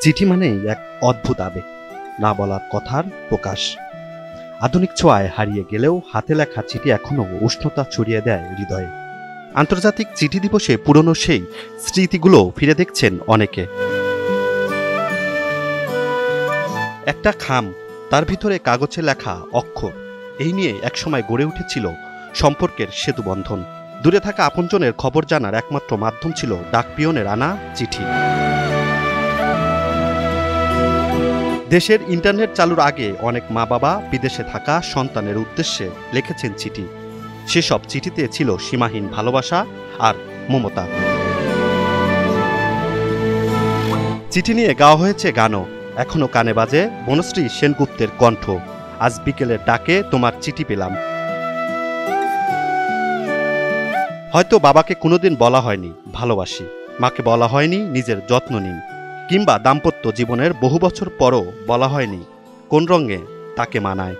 চিঠি মানেই এক অদ্ভুত আবেগ, না বলার কথার প্রকাশ। আধুনিক ছোঁয়ায় হারিয়ে গেলেও হাতে লেখা চিঠি এখনো উষ্ণতা ছড়িয়ে দেয় হৃদয়ে। আন্তর্জাতিক চিঠি দিবসে পুরনো সেই স্মৃতিগুলো ফিরে দেখছেন অনেকে। একটা খাম, তার ভিতরে কাগজে লেখা অক্ষর, এই নিয়ে একসময় গড়ে উঠেছিল সম্পর্কের সেতুবন্ধন। দূরে থাকা আপনজনের খবর জানার একমাত্র মাধ্যম ছিল ডাকপিয়নের আনা চিঠি। দেশের ইন্টারনেট চালুর আগে অনেক মা বাবা বিদেশে থাকা সন্তানের উদ্দেশ্যে লিখেছেন চিঠি। সেসব চিঠিতে ছিল সীমাহীন ভালোবাসা আর মমতা। চিঠি নিয়ে গাওয়া হয়েছে গানও, এখনো কানে বাজে বনশ্রী সেনগুপ্তের কণ্ঠ। আজ বিকেলের ডাকে তোমার চিঠি পেলাম। হয়তো বাবাকে কোনোদিন বলা হয়নি ভালোবাসি, মাকে বলা হয়নি নিজের যত্ন নিন, কিংবা দাম্পত্য জীবনের বহু বছর পরও বলা হয়নি কোন রঙে তাকে মানায়।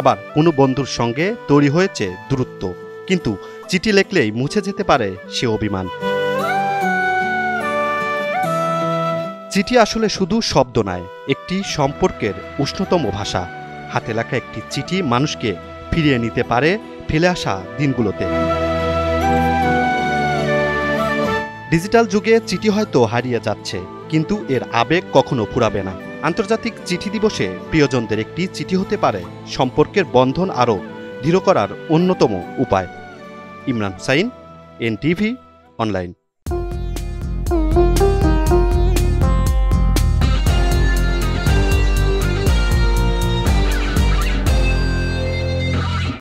আবার কোনো বন্ধুর সঙ্গে তৈরি হয়েছে দূরত্ব, কিন্তু চিঠি লেখলেই মুছে যেতে পারে সে অভিমান। চিঠি আসলে শুধু শব্দ নয়, একটি সম্পর্কের উষ্ণতম ভাষা। হাতে লেখা একটি চিঠি মানুষকে ফিরিয়ে নিতে পারে ফেলে আসা দিনগুলোতে। ডিজিটাল যুগে চিঠি হয়তো হারিয়ে যাচ্ছে, কিন্তু এর আবেগ কখনো ফুরাবে না। আন্তর্জাতিক চিঠি দিবসে প্রিয়জনদের একটি চিঠি হতে পারে সম্পর্কের বন্ধন আরও দৃঢ় করার অন্যতম উপায়। Imran Hussain, NTV online.